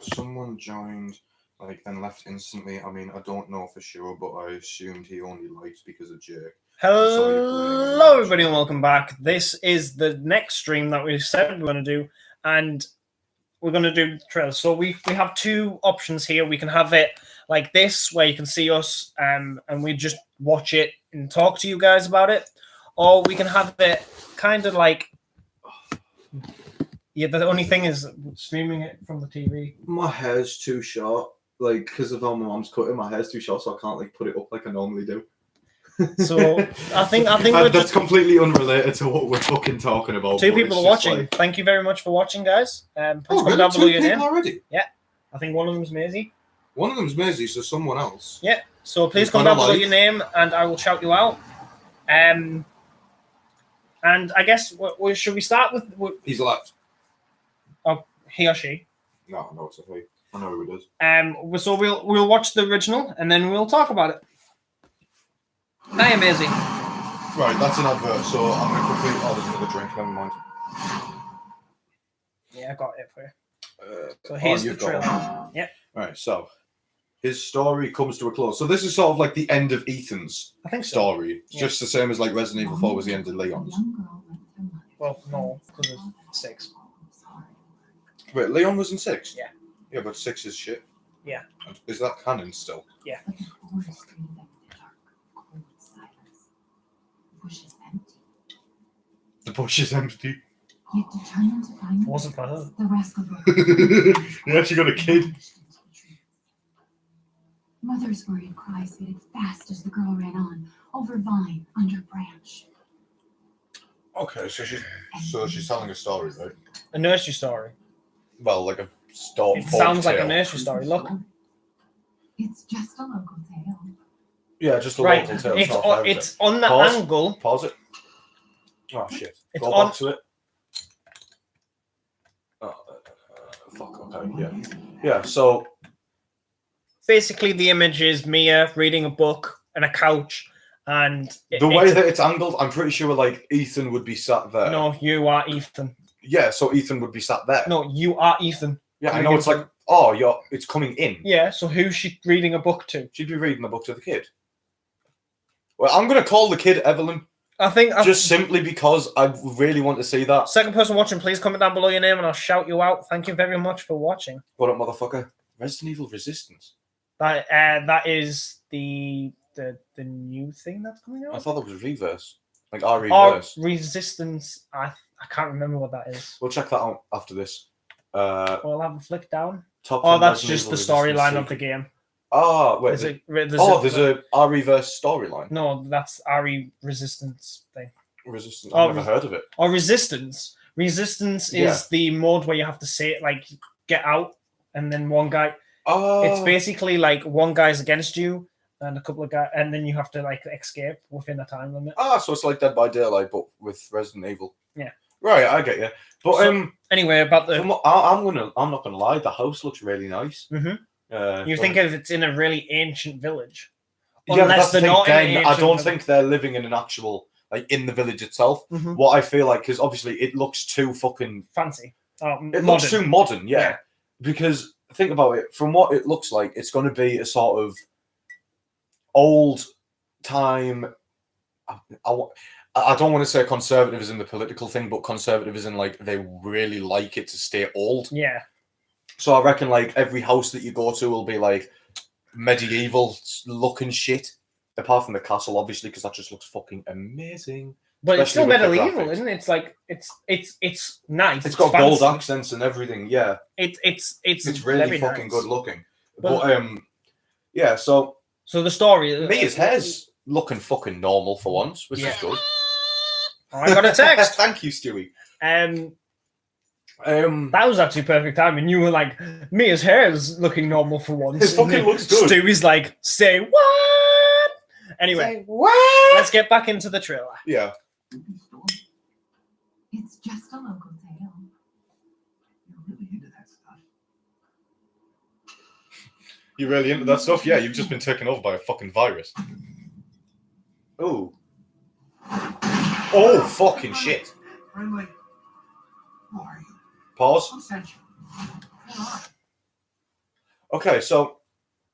Someone joined, like, then left instantly. I mean, I don't know for sure, but I assumed he only liked because of Jake. Hello, everybody, and welcome back. This is the next stream that we said we were going to do, and we're going to do trailers. So we have two options here. We can have it like this, where you can see us, and we just watch it and talk to you guys about it, or we can have it kind of like. Yeah, the only thing is streaming it from the TV. My hair's too short, like, because of how my mom's cutting. My hair's too short, so I can't like put it up like I normally do. So I think that's completely unrelated to what we're fucking talking about. Two people are watching. Like... Thank you very much for watching, guys. Please comment down below your name. Already? Yeah, I think one of them's Maisie. One of them's Maisie, so someone else. Yeah. So please comment down below your name, and I will shout you out. And I guess should we start with? He's left. Oh, he or she? No, it's a he. I know who it is. So we'll watch the original, and then we'll talk about it. Hi, Maisie. Right, that's an advert, so I'm going to quickly... Oh, there's another drink, never mind. Yeah, I got it for you. So here's the trailer. Yeah. Right, so his story comes to a close. So this is sort of like the end of Ethan's story. It's just the same as like Resident Evil 4 was the end of Leon's. Well, no, because it's 6. Wait, Leon was in 6? Yeah. Yeah, but 6 is shit. Yeah. Is that canon still? Yeah. The bush is empty. Yet determined to find wasn't for her. The rascal You actually got a kid. Mother's worried cries faded fast as the girl ran on, over vine, under branch. Okay, so she's telling a story, right? A nursery story. Well, like a story. It sounds like a nursery story. Look. It's just a local tale. Yeah, just a local tale. It's on the angle. Pause it. Oh shit! It's Go back to it. Oh, fuck. Okay. Yeah. So basically, the image is Mia reading a book and a couch, and the way that it's angled, I'm pretty sure like Ethan would be sat there. No, you are Ethan. Yeah, so Ethan would be sat there. No, you are Ethan. Yeah, I know. It's like, it's coming in. Yeah. So who's she reading a book to? She'd be reading a book to the kid. Well, I'm gonna call the kid Evelyn. I think just simply because I really want to see that. Second person watching, please comment down below your name and I'll shout you out. Thank you very much for watching. What up, motherfucker? Resident Evil Resistance. That is the new thing that's coming out. I thought that was Reverse, like our Reverse. Resistance. I can't remember what that is. We'll check that out after this. I'll have a flick down. Resident That's just Evil the storyline Resistance of the game. Oh, wait. There's a R-Reverse storyline. No, that's RE Resistance thing. Resistance? I've never heard of it. Or Resistance. Resistance is the mode where you have to say it, like, get out, and then one guy... Oh. It's basically, like, one guy's against you, and a couple of guys... And then you have to, like, escape within a time limit. So it's like Dead by Daylight, but with Resident Evil. Yeah. Right, I get you. But, anyway, about the... I'm not gonna lie, the house looks really nice. Mm-hmm. You think if it's in a really ancient village. Unless they're not I don't think they're living in an actual, like, in the village itself. Mm-hmm. What I feel like, because obviously it looks too fucking... fancy. It looks too modern, yeah. Because, think about it, from what it looks like, it's going to be a sort of old time... I don't want to say conservative is in the political thing, but conservative is in, like, they really like it to stay old. Yeah. So I reckon, like, every house that you go to will be, like, medieval-looking shit. Apart from the castle, obviously, because that just looks fucking amazing. But it's still medieval, isn't it? It's like, it's nice. It's got gold accents and everything, yeah. It's really fucking good looking. But yeah, so... So the story... Mia's hair's looking fucking normal for once, which is good. Oh, I got a text. Thank you, Stewie. That was actually perfect timing. You were like, Mia's hair is looking normal for once. It fucking looks good. Stewie's like, say what? Anyway, say what? Let's get back into the trailer. Yeah. It's just a local tale. You're really into that stuff. You're really into that stuff? Yeah, you've just been taken over by a fucking virus. Oh. Oh, fucking shit. Friendly. Who are you? Pause. Who sent you? Who are you? Okay, so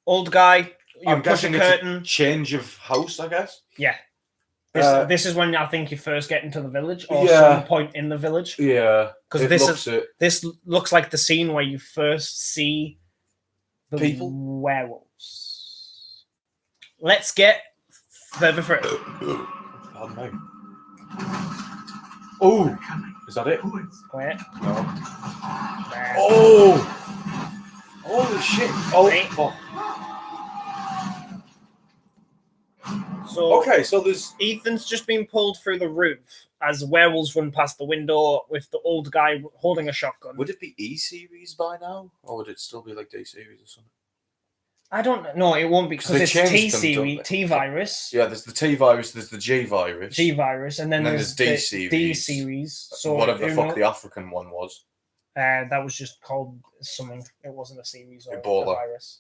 Old guy, you I'm push a guessing it's curtain. a change of house, I guess. Yeah. This is when I think you first get into the village, or Yeah. some point in the village. Yeah, Because this looks like the scene where you first see the People? werewolves. Let's get further through. Pardon me. Oh, They're coming. is that it? Boys. Wait. No. There. Oh! Holy shit! Oh, Wait. fuck. So Okay, so there's Ethan's just been pulled through the roof as werewolves run past the window with the old guy holding a shotgun. Would it be E series by now, or would it still be like D series or something? I don't know. It won't be because they it's changed T them, series, don't they? T virus. Yeah, there's the T virus, there's the G virus, And then there's D the series. D series. So whatever the you fuck know, the African one was. that was just called something. It wasn't a series or Ebola. a virus.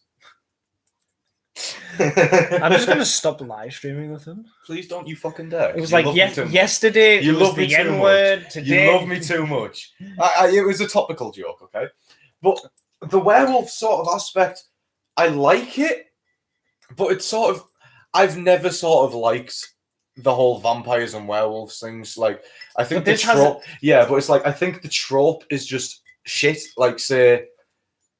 I'm just gonna stop live streaming with him. Please don't you fucking dare. It was You like love me too much. yesterday. You it was love me the too N much. word. Today, You love me too much. It was a topical joke, okay? But the werewolf sort of aspect, I like it, but it's sort of, I've never sort of liked the whole vampires and werewolves things. Like, I think But the this has trope, yeah, but it's like, I think the trope is just shit. Like, say,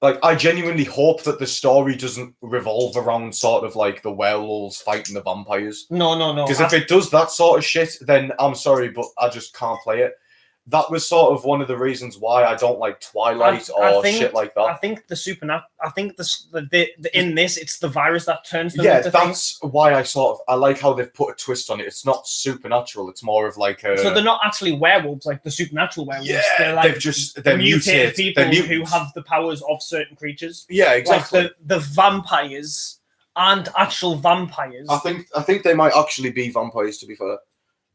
like, I genuinely hope that the story doesn't revolve around sort of like the werewolves fighting the vampires. No. Because if it does that sort of shit, then I'm sorry, but I just can't play it. That was sort of one of the reasons why I don't like Twilight or shit like that. I think the supernatural. I think in this, it's the virus that turns them Yeah, into that's why I like how they've put a twist on it. It's not supernatural. It's more of like a. So they're not actually werewolves, like the supernatural werewolves. Yeah, they're like they're mutated mutated people they're who have the powers of certain creatures. Yeah, exactly. Like the vampires aren't actual vampires. I think they might actually be vampires, to be fair.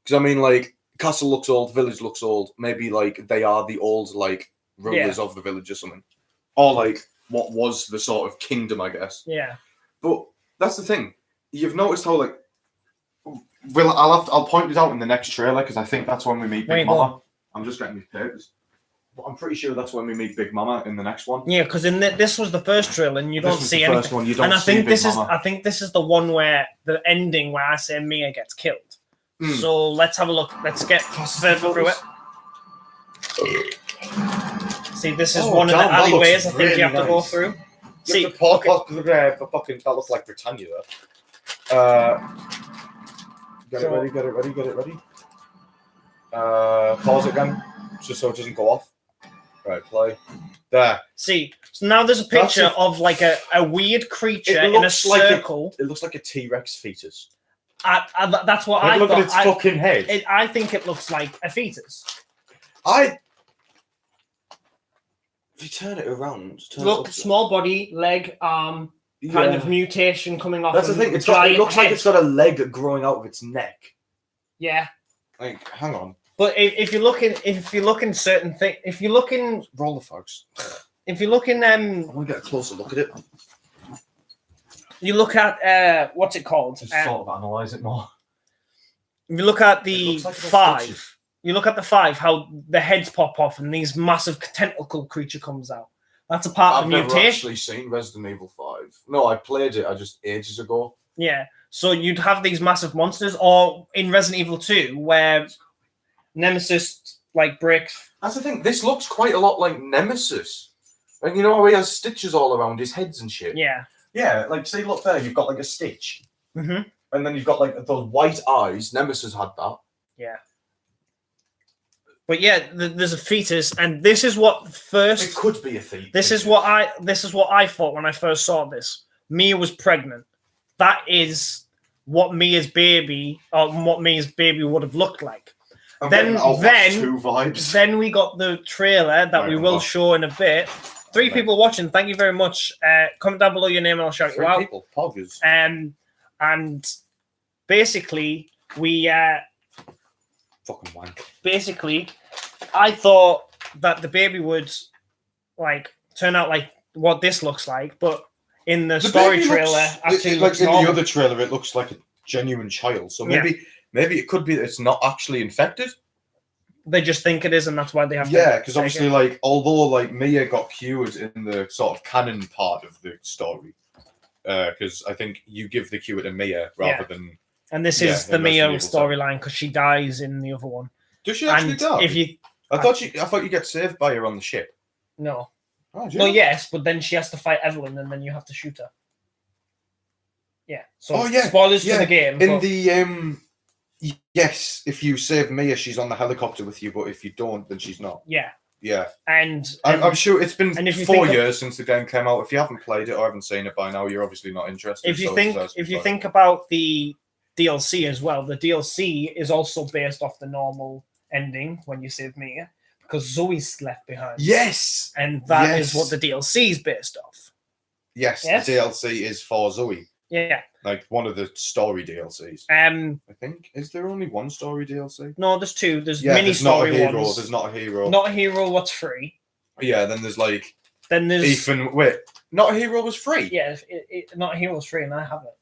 Because I mean, like, castle looks old, village looks old. Maybe like they are the old like rulers of the village or something, or like what was the sort of kingdom, I guess. Yeah. But that's the thing. You've noticed how like. Well, I'll point it out in the next trailer because I think that's when we meet Big Mama. I'm just getting these papers. But I'm pretty sure that's when we meet Big Mama in the next one. Yeah, because this was the first trailer, and you don't see anything. First one, you don't and I see think Big this Mama. I think this is the one where the ending where I say Mia gets killed. So let's have a look. Let's get further through it. See, this is one of the alleyways I think you have to go through. See, the fucking that looks like Britannia there. Get it ready. Pause it again, just so it doesn't go off. Right, play. There. See, so now there's a picture of like a weird creature in a circle. It looks like a T-Rex fetus. That's what Like, I look thought. at its fucking head. I think it looks like a fetus. If you turn it around, Look, small body, leg, arm, kind of mutation coming off. That's the thing. It looks like it's got a leg growing out of its neck. Yeah. Like, hang on. But if you look in certain things, if you look in Roll the fogs. If you look in I want to get a closer look at it. You look at what's it called? Just sort of analyze it more. If you look at the like 5, you look at the 5, how the heads pop off and these massive tentacle creature comes out. That's a part I've of never mutation. actually seen Resident Evil 5. No, I played it. I just ages ago. Yeah. So you'd have these massive monsters, or in Resident Evil 2, where Nemesis like breaks. That's the thing. This looks quite a lot like Nemesis. Like, you know how he has stitches all around his heads and shit. Yeah. Yeah, like see, look there. You've got like a stitch, Mm-hmm. and then you've got like those white eyes. Nemesis had that. Yeah. But yeah, there's a fetus, and this is what first. It could be a thief. This is what I thought when I first saw this. Mia was pregnant. That is what Mia's baby would have looked like. Then two vibes. Then we got the trailer that we will show in a bit. 3 people watching. Thank you very much. Comment down below your name and I'll shout you out. 3 people, poggers. And basically we Fucking wank. basically I thought that the baby would like turn out like what this looks like, but in the story trailer actually looks like in normal. the other trailer it looks like a genuine child. So maybe it could be that it's not actually infected. They just think it is, and that's why they have to. Yeah, because take obviously, it. like, although like Mia got cured in the sort of canon part of the story, because I think you give the cure to Mia rather than. And this Yeah, is the in Mia Resident Evil storyline because she dies in the other one. Does she actually And die? if you I thought you get saved by her on the ship. no, Oh, do no, you? yes, but then she has to fight Evelyn, and then you have to shoot her. Yeah. So Oh, yeah, spoilers yeah. to the game. In but the yes, if you save Mia, she's on the helicopter with you, but if you don't, then she's not. yeah, Yeah. and I'm sure it's been and if you 4 think years since the game came out. If you haven't played it or haven't seen it by now, you're obviously not interested. if you so think it's if you think about the DLC as well, the DLC is also based off the normal ending when you save Mia because Zoe's left behind. Yes, and that is Yes. what the DLC is based off. yes, Yes? the DLC is for Zoe, Yeah. like one of the story DLCs. I think is there only one story DLC? No, there's two. There's Yeah, mini there's not a story hero. ones. There's not a hero. Not a hero. What's free? Yeah, then there's like Then there's Ethan. Wait, not a hero was free. yeah. Not a hero's free, and I have it.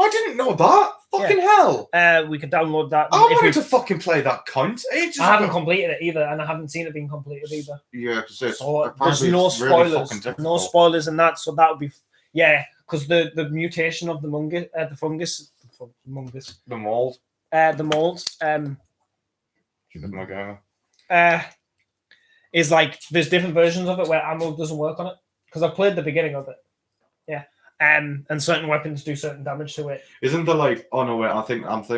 I didn't know that. Fucking hell! We could download that. I if wanted we- to fucking play that cunt. Ages I haven't ago. completed it either, and I haven't seen it being completed either. Yeah, because it's So there's apparently no it's really spoilers, fucking no difficult. spoilers in that. So that would be because the mutation of the fungus, The mold. the mold, My gamer. is like there's different versions of it where ammo doesn't work on it because I've played the beginning of it. Yeah. And certain weapons do certain damage to it. Isn't there like? Oh no, wait. I'm thinking of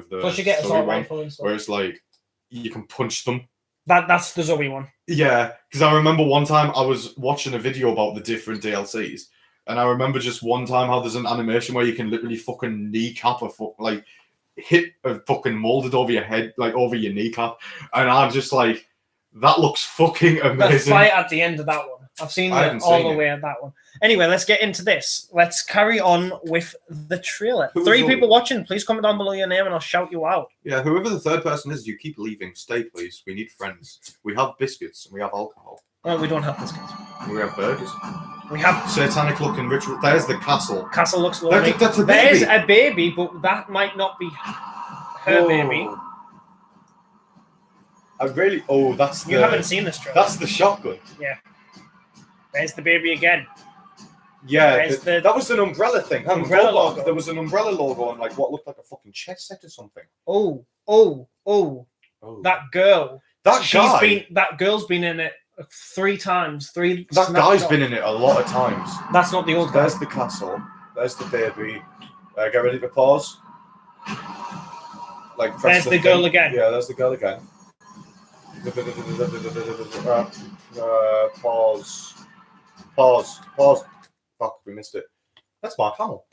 the. Plus, you get Zoe assault one, rifle and stuff. where it's like you can punch them. That's the Zoe one. Yeah, because I remember one time I was watching a video about the different DLCs, and I remember just one time how there's an animation where you can literally fucking kneecap like hit a fucking molded over your head, like over your kneecap, and I'm just like, that looks fucking The amazing. fight at the end of that one. I've seen I it haven't all seen the it. way at that one. Anyway, let's get into this. Let's carry on with the trailer. Who's 3 Zoe? people watching, please comment down below your name and I'll shout you out. Yeah, whoever the third person is, you keep leaving. Stay, please. We need friends. We have biscuits and we have alcohol. Well, we don't have this guys. We have burgers. We have Satanic looking ritual. There's the castle. Castle looks lovely. That's a There's baby. a baby, but that might not be her baby. I really. Oh, that's the. You haven't seen this trailer. That's the shotgun. There's the baby again. Yeah, There's the that was an umbrella thing. Hang on, umbrella go back. logo. There was an umbrella logo on like what looked like a fucking chess set or something. Oh, Oh, that girl. that That girl's been in it 3 times. guy's snapshots. been in it a lot of times. That's not the old guy. There's the castle. There's the baby. Get ready to pause. Like press There's the girl thing. again. Yeah, there's the girl again. Pause. Fuck, we missed it. That's Mark Hamill.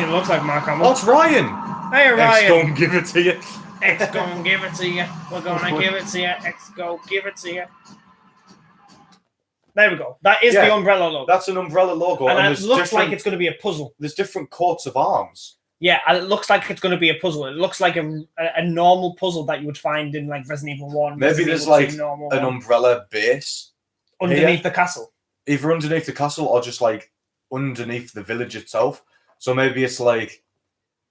It looks like Mark Hamill. Oh, it's Ryan. Hey, X Ryan. gonna give it to you. X gonna give it to you. We're gonna give it to you. X go give it to you. There we go. That is Yeah. the umbrella logo. That's an umbrella logo, And it there's looks like different- it's going to be a puzzle. There's different coats of arms. Yeah, and it looks like it's going to be a puzzle. It looks like a normal puzzle that you would find in like Resident Evil 1. Maybe Resident there's Evil like 2, normal an one, umbrella base, underneath the castle. either underneath the castle or just like underneath the village itself. So maybe it's like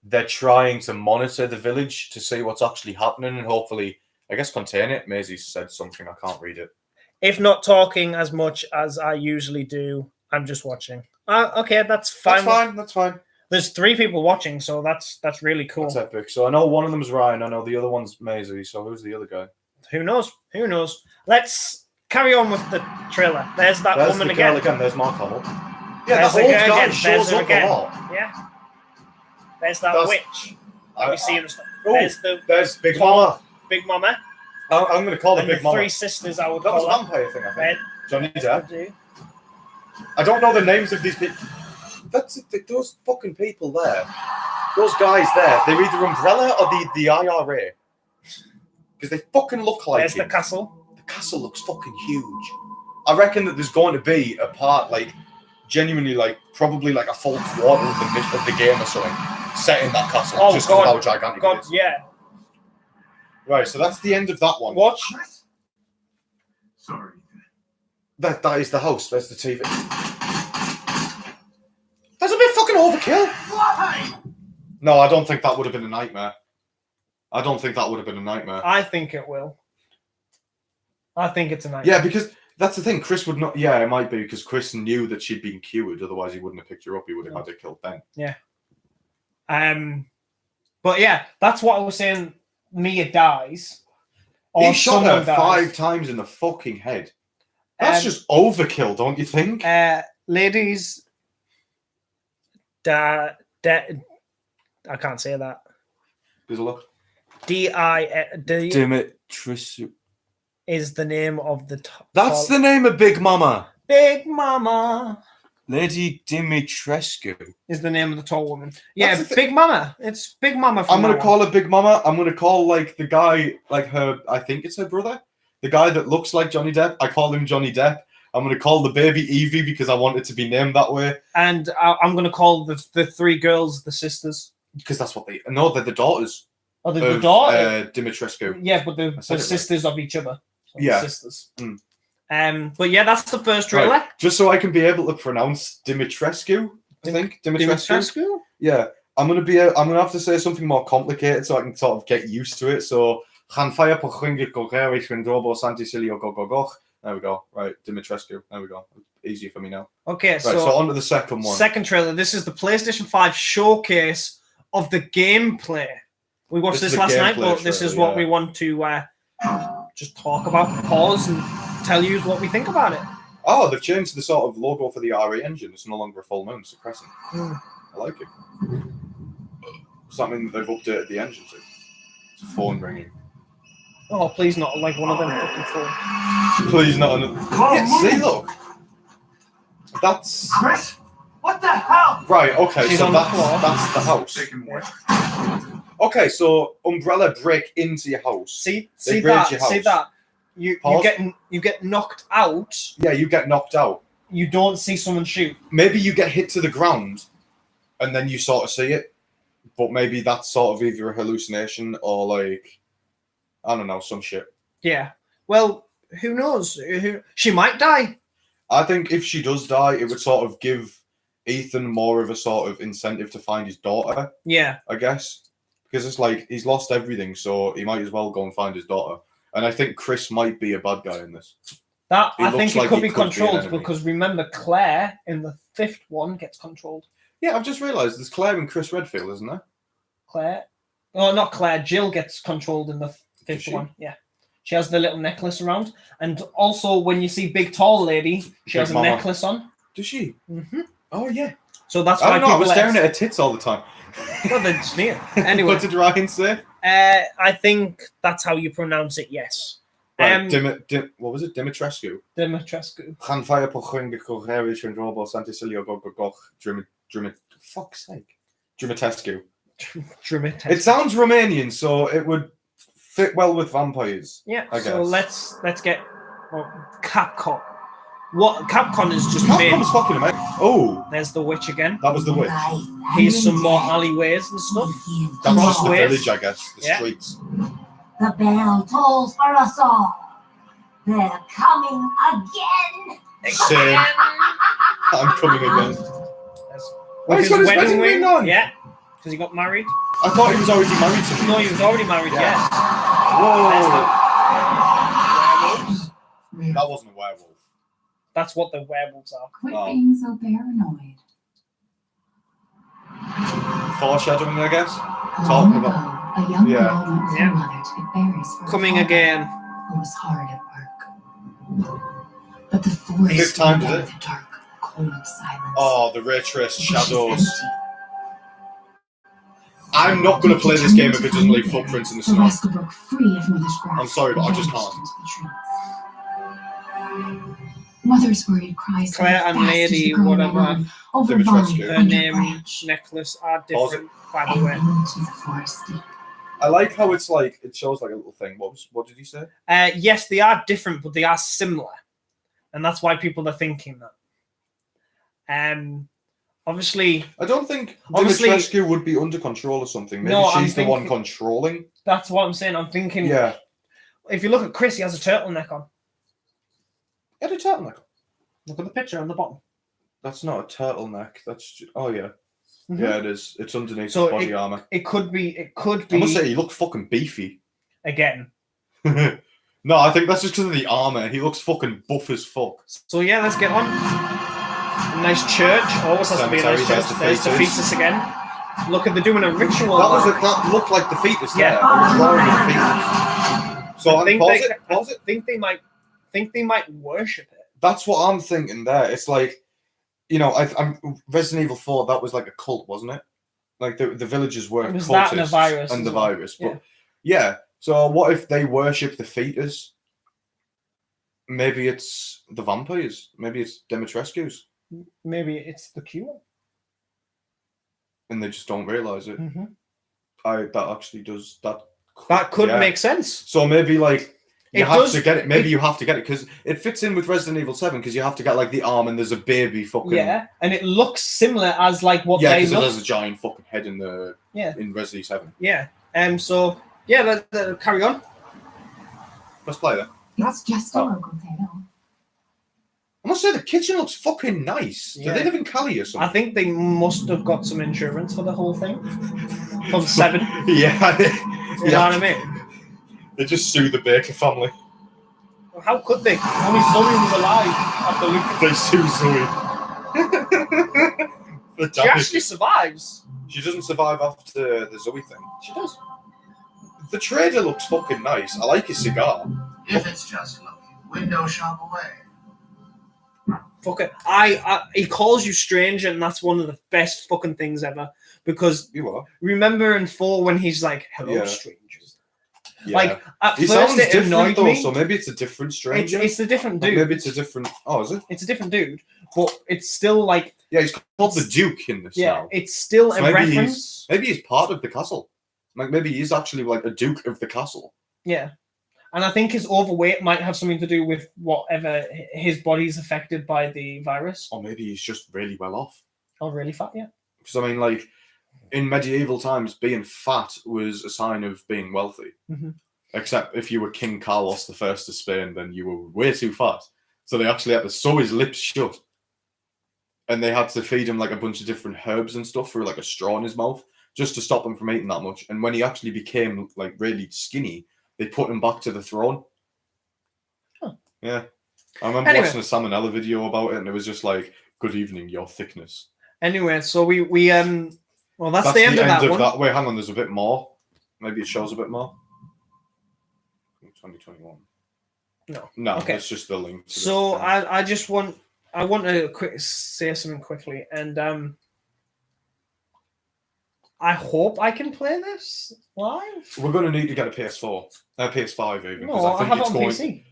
they're trying to monitor the village to see what's actually happening and hopefully, I guess, contain it. Maisie said something, I can't read it. If not talking as much as I usually do, I'm just watching. Okay, that's fine. That's fine. There's 3 people watching, so that's really cool. That's epic. So I know one of them's Ryan, I know the other one's Maisie, so who's the other guy? Who knows? Who knows? Let's carry on with the trailer. There's that There's woman the girl again. again. There's Mark Hamill. Yeah, There's that the old girl guy again. shows There's her up again. a lot. Yeah. There's that That's- witch that we see in the stuff. Oh, there's Big Mama. Big Mama. I'm going to call her And Big the Mama. 3 sisters, I would That was call a them. vampire thing, I think. Red, Johnny Depp. blue. I don't know the names of these people. Those fucking people there. Those guys there. They're either Umbrella or the IRA. Because they fucking look like There's the it. castle. The castle looks fucking huge. I reckon that there's going to be a part, like, genuinely, like, probably like a full quarter of the game or something set in that castle. Oh, just because God. of how gigantic it God, is. yeah. Right, so that's the end of that one. Watch. Sorry. That is the house. There's the TV. That's a bit fucking overkill. Why? No, I don't think that would have been a nightmare. I don't think that would have been a nightmare. I think it will. I think it's a nightmare. Yeah, because that's the thing. Chris would not. Yeah, it might be because Chris knew that she'd been cured. Otherwise, he wouldn't have picked her up. He would have had her killed then. Yeah. But yeah, that's what I was saying. Mia dies. He shot her someone dies. 5 times in the fucking head. That's just overkill, don't you think? Ladies, I can't say that. Good luck. D-I-D Dimitrescu. is the name of the That's the name of Big Mama. Big Mama Lady Dimitrescu. is the name of the tall woman. Yeah, That's the Big Mama. It's Big Mama. I'm going to call her Big Mama. I'm going to call, like, the guy, like her, I think it's her brother. The guy that looks like Johnny Depp. I call him Johnny Depp. I'm going to call the baby Evie because I want it to be named that way. And I'm going to call the 3 girls the sisters. Because that's what they... No, they're the daughters. Oh, they're the daughter? Dimitrescu. Yeah, but they're sisters of each other. So Yeah. Sisters. Mm. But yeah, that's the first trailer. Right. Just so I can be able to pronounce Dimitrescu, I think. Dimitrescu? Yeah. I'm gonna have to say something more complicated so I can sort of get used to it. So there we go. Right, Dimitrescu. There we go. Easy for me now. Okay, right, so on to the second one. Second trailer. This is the PlayStation 5 showcase of the gameplay. We watched this last night, but this is what we want to just talk about, pause, and tell you what we think about it. Oh, they've changed the sort of logo for the RE engine. It's no longer a full moon, it's a crescent. I like it. Does that mean that they've updated the engine too? It's a phone ringing. Oh, please not like one of them fucking phones. Please not another. Yeah, see, look. That's... Chris, what the hell? Right, okay, She's so on the floor. that's the house. Okay, so Umbrella break into your house. See raid that? your house. See that? You get knocked out. Yeah, you get knocked out. You don't see someone shoot. Maybe you get hit to the ground, and then you sort of see it. But maybe that's sort of either a hallucination or like, I don't know, some shit. Yeah. Well, who knows? She might die. I think if she does die, it would sort of give Ethan more of a sort of incentive to find his daughter. Yeah. I guess. Because it's like, he's lost everything, so he might as well go and find his daughter. And I think Chris might be a bad guy in this. I think it like could he be could be an controlled enemy. because remember Claire in the 5th one gets controlled. Yeah, I've just realised there's Claire and Chris Redfield, isn't there? Claire? Oh, not Claire. Jill gets controlled in the 5th one. Yeah. She has the little necklace around. And also, when you see Big Tall Lady, she has a necklace on. Does she? Mm-hmm. Oh, yeah. So that's I why don't know, I was people staring at her tits all the time. Well, then it's near. Anyway. What did Ryan say? I think that's how you pronounce it, yes. Right, what was it? Dimitrescu. Dimitrescu. Fuck's sake. Dimitrescu. Dimitrescu. It sounds Romanian, so it would fit well with vampires. Yeah, I so guess. let's get Capcom. What Capcom is just made. Capcom's fucking amazing. Oh, There's the witch again. that was the witch. Here's some more alleyways and stuff. That was just the Crossways. village, I guess. The Yeah. streets. The bell tolls for us all. They're coming again. Same. I'm coming again. With he's got his wedding ring on. Yeah, because he got married. I thought he was already married to me. No, he was already married. Yeah. Yes. Whoa. Werewolves. That wasn't a werewolf. That's what the werewolves are. Quit Oh. being so paranoid. Foreshadowing, I guess. Long Talking ago, about. a young Yeah. girl went with her mother to get berries for her Coming father, again. who was hard at work. But the forest Fifth time, filled is it? with a dark, cold silence. Oh, the ray traced As if she's shadows. empty. I'm not going to play this game if it doesn't leave footprints in the The snow. rascal broke free of Mother's grasp. I'm sorry, but I just and can't. vanished into the trees. Mother's worried cries Claire sounded and fast as the Lady, girl ran whatever. on, over Dimitrescu. vine, Her under name, branch, necklace are Pause different, by the and way. into the forest deep. I like how it's like, it shows like a little thing. What did you say? Yes, they are different, but they are similar, and that's why people are thinking that. Obviously, I don't think Obviously- Dimitrescu would be under control or something. Maybe No, I'm she's the one thinking- controlling. that's what I'm saying. I'm thinking. Yeah. If you look at Chris, he has a turtleneck on. Get a turtleneck. Look at the picture on the bottom. That's not a turtleneck. That's oh yeah. Mhm. Yeah, it is. It's underneath So his body armor. It could be. I must say, he looked fucking beefy. Again. No, I think that's just because of the armor. He looks fucking buff as fuck. So yeah, let's get on. A nice church. Always has to be a nice Cemetery, church. there's There's the the fetus again. Look at they're doing a ritual. That looked like the fetus Yeah. there. It was drawing the fetus. So I think they might worship it. That's what I'm thinking there. It's like, you know, I'm Resident Evil 4. That was like a cult, wasn't it? Like the villagers were It was cultists that and a virus. and the well. virus. But yeah. So what if they worship the fetus? Maybe it's the vampires. Maybe it's Demetrescu's, Maybe it's the cure. and they just don't realize it. Mm-hmm. That actually does that. That could yeah. make sense. So maybe like you It have does- to get it. Maybe you have to get it because it fits in with Resident Evil 7 because you have to get like the arm and there's a baby fucking. Yeah, and it looks similar as like what Yeah, they because it look. has a giant fucking head in the in Resident 7. Yeah. So yeah, let's carry on. Let's play that. It's just a local tale. I must say the kitchen looks fucking nice. Do Yeah. they live in Cali or something? I think they must have got some insurance for the whole thing from 7. Yeah. You know what I mean? They just sue the Baker family. How could they? Only Zoe was alive after Lucas. They sue Zoe. The She damage. actually survives. She doesn't survive after the Zoe thing. She does. The trader looks fucking nice. I like his cigar. If it's just looking, window shop away. Fuck it. He calls you stranger, and that's one of the best fucking things ever. Because You are. remember in 4 when he's like, "Hello, Yeah. strangers." Yeah. Like at He first sounds it different annoyed though, me. so maybe it's a different stranger. It's a different Like, dude. maybe it's a different. Oh, is it? It's a different dude, but it's still like Yeah, he's called the Duke in this now. it's still So a maybe reference. maybe he's part of the castle. Like maybe he's actually like a Duke of the castle. Yeah. And I think his overweight might have something to do with whatever his body's affected by the virus. Or maybe he's just really well off. Or really fat, yeah. Because I mean, like in medieval times, being fat was a sign of being wealthy. Mhm. Except if you were King Carlos I of Spain, then you were way too fat. So they actually had to sew his lips shut. And they had to feed him like a bunch of different herbs and stuff through like a straw in his mouth just to stop him from eating that much. And when he actually became like really skinny, they put him back to the throne. Huh. Yeah. I remember Anyway. watching a Salmonella video about it and it was just like, good evening, your thickness. Anyway, so we well that's the end of that one. Wait, hang on, there's a bit more. Maybe it shows a bit more. 2021. No, Okay. it's just the link. To So the thing. I want to say something quickly, and I hope I can play this live. We're going to need to get a PS4, PS5 even. No, because I have it it's on going. PC.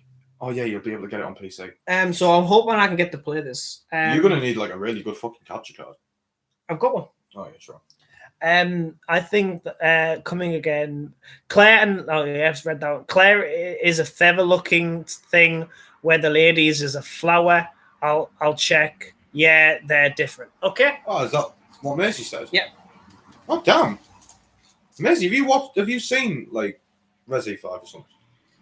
Oh yeah, you'll be able to get it on PC. So I'm hoping I can get to play this. You're going to need like a really good fucking capture card. I've got one. Oh yeah, sure. I think coming again, Claire and I've read that one. Claire is a feather-looking thing, where the ladies is a flower. I'll check. Yeah, they're different. Okay. Oh, is that what Maisie says? Yeah. Oh damn, Maisie, have you seen like Resi 5 or something?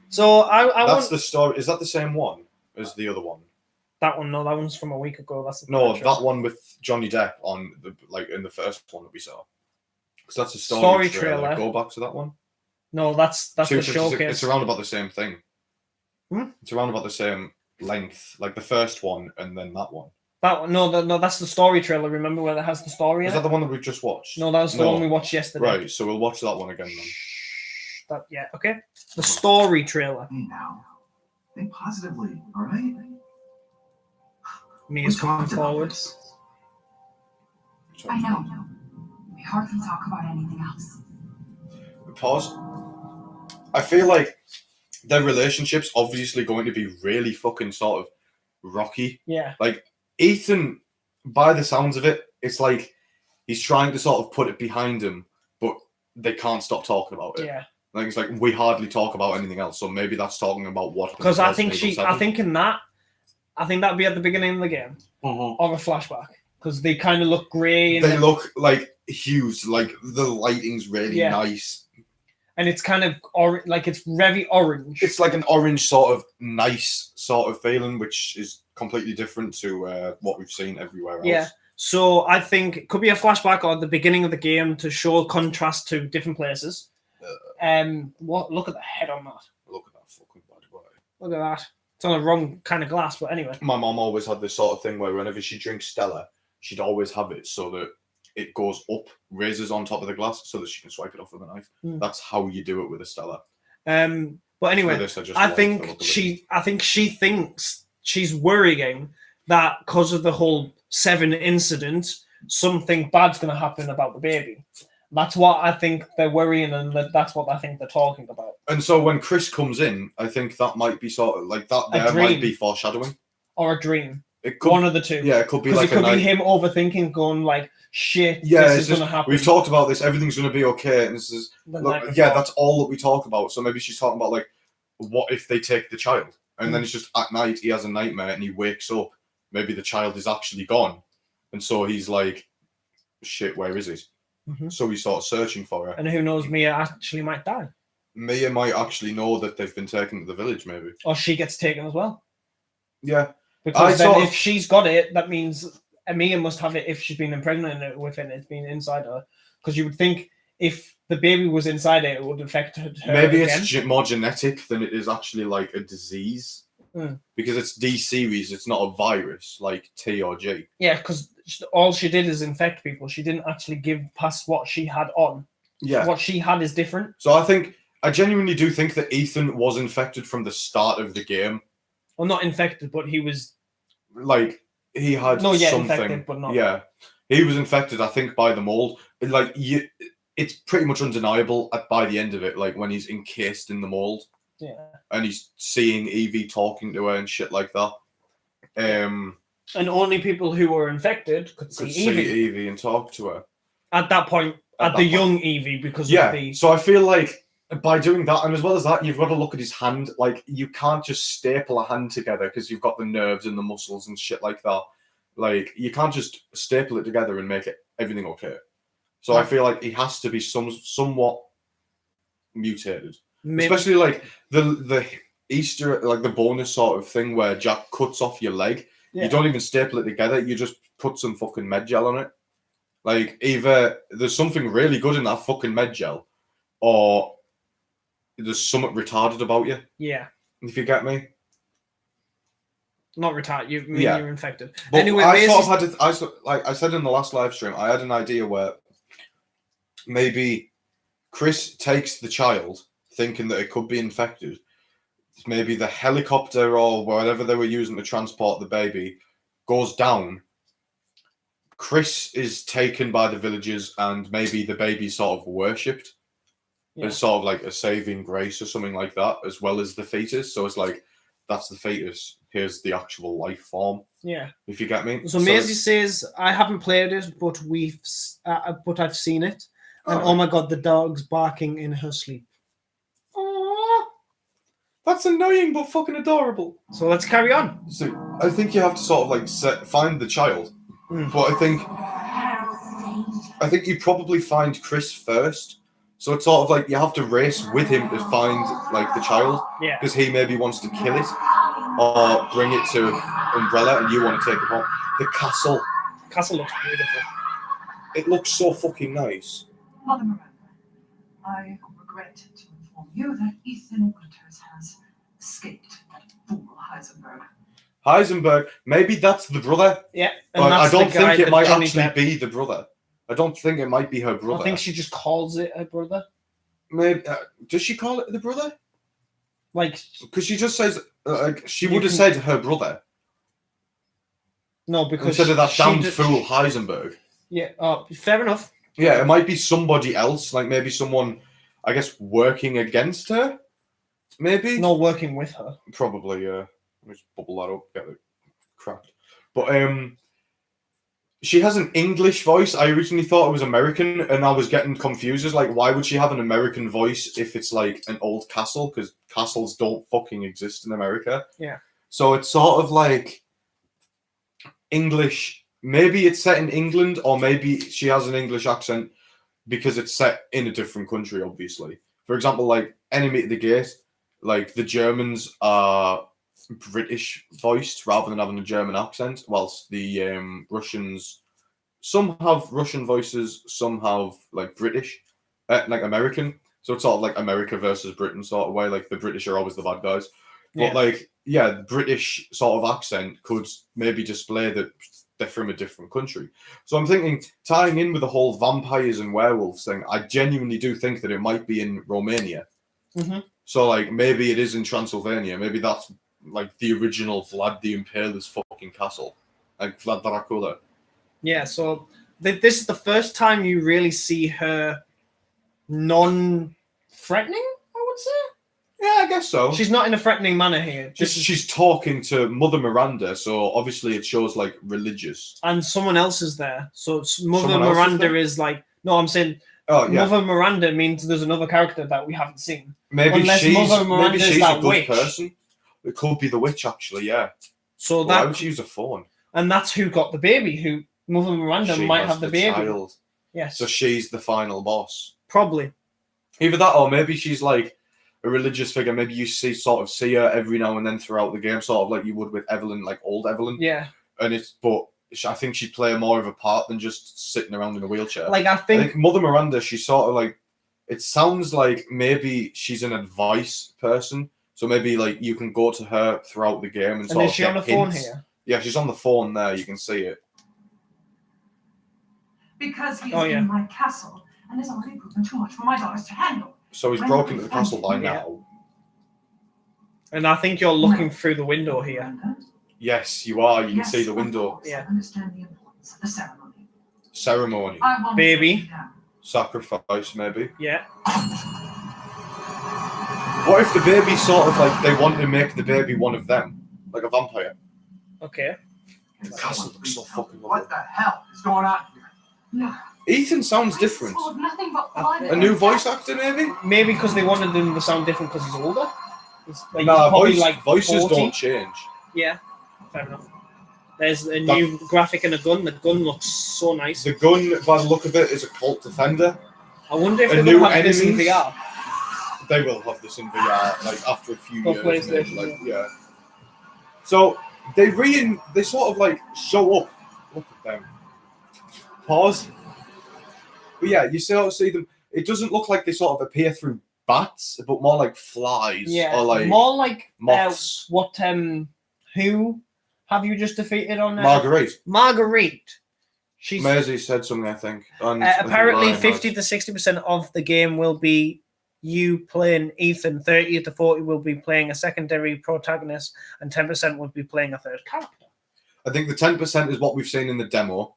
So That's the story. Is that the same one as the other one? that one. No, that one's from a week ago. That's the No, third that trailer. one with Johnny Depp on the in the first one that we saw. Because that's a Story trailer. trailer. Go back to that one. No, that's the 256, showcase. It's around about the same thing. Hmm? It's around about the same length, like the first one and then that one. That one, no, that's the story trailer. Remember where it has the story Is in that it? the one that we just watched? No, that was the No. one we watched yesterday. Right, so we'll watch that one again then. Okay. The story trailer. Hey now, think positively, all right? Me is coming talked about forward. this. I know. We hardly talk about anything else. Pause. I feel like their relationship's obviously going to be really fucking sort of rocky. Yeah. Like Ethan, by the sounds of it, it's like he's trying to sort of put it behind him, but they can't stop talking about it. Yeah. Like it's like we hardly talk about anything else, so maybe that's talking about what. Because I Resident think Evil 7. I think that'd be at the beginning of the game Mhm. or a flashback because they kind of look grey and They look like hues, like the lighting's really Yeah. nice. and it's kind of like it's very orange. It's like an orange sort of nice sort of feeling, which is completely different to what we've seen everywhere else. Yeah. So I think it could be a flashback or the beginning of the game to show contrast to different places. What? Look at the head on that. Look at that fucking bad boy. Look at that. It's on the wrong kind of glass, but anyway. My mom always had this sort of thing where whenever she drinks Stella, she'd always have it so that it goes up, raises on top of the glass, so that she can swipe it off with a knife. That's how you do it with a Stella. But anyway, This, I think she thinks she's worrying that because of the whole 7 incident, something bad's going to happen about the baby. That's what I think they're worrying, and that's what I think they're talking about. And so when Chris comes in, I think that might be sort of like that. There might be foreshadowing or a dream. It could, one of the two. Yeah, it could be like it could be him overthinking, going like, "Shit, this is going to happen." We've talked about this. Everything's going to be okay, and this is that's all that we talk about. So maybe she's talking about like, what if they take the child, and then it's just at night he has a nightmare and he wakes up. Maybe the child is actually gone, and so he's like, "Shit, where is it?" Mm-hmm. So we start searching for her. And who knows, Mia actually might die. Mia might actually know that they've been taken to the village, maybe. Or she gets taken as well. Yeah. Because then if she's got it, that means Mia must have it if she's been impregnated with it, it's been inside her. Because you would think if the baby was inside it, it would affect her. Maybe it's more genetic than it is actually like a disease. Because it's D series, it's not a virus like T or G. Yeah, because all she did is infect people. She didn't actually give past what she had on. Yeah. What she had is different. So I genuinely do think that Ethan was infected from the start of the game. Well, not infected, but he was... Like, he had something. Infected, but not... Yeah. He was infected, I think, by the mold. Like, it's pretty much undeniable by the end of it, like, when he's encased in the mold. Yeah. And he's seeing Evie talking to her and shit like that. And only people who were infected could see Evie and talk to her. At that point, at the young Evie, because of the... So I feel like by doing that, and as well as that, you've got to look at his hand. Like, you can't just staple a hand together because you've got the nerves and the muscles and shit like that. Like, you can't just staple it together and make everything okay. So I feel like he has to be somewhat mutated. Maybe. Especially like the Easter, like the bonus sort of thing where Jack cuts off your leg. Yeah. You don't even staple it together. You just put some fucking med gel on it. Like, either there's something really good in that fucking med gel, or there's something retarded about you. Yeah. If you get me. Not retarded. You're infected. But anyway, I said in the last live stream, I had an idea where maybe Chris takes the child, thinking that it could be infected. Maybe the helicopter or whatever they were using to transport the baby goes down. Chris is taken by the villagers, and maybe the baby's sort of worshipped as sort of like a saving grace or something like that, as well as the fetus. So it's like, that's the fetus. Here's the actual life form. Yeah. If you get me. So Maisie says, I haven't played it, but I've seen it. And oh my God, the dog's barking in her sleep. Aww. That's annoying, but fucking adorable. So let's carry on. So I think you have to sort of like find the child. But I think you probably find Chris first. So it's sort of like you have to race with him to find like the child. Yeah. Because he maybe wants to kill it or bring it to Umbrella, and you want to take it home. The castle. The castle looks beautiful. It looks so fucking nice. Mother Miranda, I regret to inform you that Ethan Winters has escaped that fool Heisenberg. Heisenberg, maybe that's the brother. Yeah. But I don't think it might actually be the brother. I don't think it might be her brother. I think she just calls it her brother. Maybe does she call it the brother? Like, because she just says she would have said her brother. No, because instead of that damned fool Heisenberg. Yeah. Fair enough. Yeah, it might be somebody else, like maybe someone, I guess, working against her. Maybe not working with her. Probably, yeah. Let me just bubble that up, get it cracked. But she has an English voice. I originally thought it was American, and I was getting confused. It's like, why would she have an American voice if it's like an old castle? Because castles don't fucking exist in America. Yeah. So it's sort of like English. Maybe it's set in England, or maybe she has an English accent because it's set in a different country, obviously. For example, like Enemy at the Gate, like the Germans are British voiced rather than having a German accent, whilst the Russians some have Russian voices, some have like British, like American. So it's sort of like America versus Britain sort of way. Like the British are always the bad guys. But Yeah. like, yeah, the British sort of accent could maybe display that they're from a different country. So I'm thinking, tying in with the whole vampires and werewolves thing, I genuinely do think that it might be in Romania. Mm-hmm. So like, maybe it is in Transylvania. Maybe that's like the original Vlad the Impaler's fucking castle, like Vlad Dracula. Yeah, so this is the first time you really see her non-threatening, I would say. Yeah, I guess so. She's not in a threatening manner here. She's talking to Mother Miranda, so obviously it shows like religious. And someone else is there. So Mother Someone else is Miranda there? is like, no, I'm saying Oh yeah, Mother Miranda means there's another character that we haven't seen. maybe unless she's Mother Miranda maybe is she's that a good witch. person. It could be the witch, actually. Yeah. So Why that would she use a phone? and that's who got the baby. Who Mother Miranda She might has have the baby. child. Yes, So she's the final boss. probably. Either that, or maybe she's like a religious figure. Maybe you see her every now and then throughout the game, sort of like you would with Evelyn, like old Evelyn. Yeah, And I think she'd play more of a part than just sitting around in a wheelchair. like I I think think Mother Miranda, she's sort of like, it sounds like maybe she's an advice person. So maybe like you can go to her throughout the game and and sort is of she on the get phone hints. here? Yeah, she's on the phone there. You can see it. Because he is Oh, yeah. in my castle and has already proven too much for my daughters to handle. So he's When broken we into the castle by find him, now. And I think you're looking through the window here. Miranda, Yes, you are. You can yes, see the of window. course, Yeah. I understand the importance of the ceremony. Ceremony. I won't Baby. let you down. Sacrifice, maybe. Yeah, What if the baby sort of like, they want to make the baby one of them? Like a vampire? okay. The Can castle someone looks so please tell me fucking what lovely. the hell is going on here? No. Ethan sounds I different. swallowed nothing but blood. A new voice actor, maybe? Maybe because they wanted him to sound different because he's older. Like, Nah, he's probably like voices 40. don't change. Yeah, fair enough. There's a new graphic and a gun. The gun looks so nice. The gun, by the look of it, is a Colt Defender. I wonder if a they're new going to have this in enemies. VR. They will have this in VR, like after a few For years, maybe, PlayStation, like yeah. So they sort of like show up. Look at them. Pause. But yeah, you sort of see them. It doesn't look like they sort of appear through bats, but more like flies Yeah, or like more like moths. who have you just defeated on Marguerite. Marguerite. She's Maisie said something, I think. And I think apparently Ryan 50 has. to 60% of the game will be you playing Ethan. 30 to 40 will be playing a secondary protagonist, and 10% will be playing a third character. I think the 10% is what we've seen in the demo.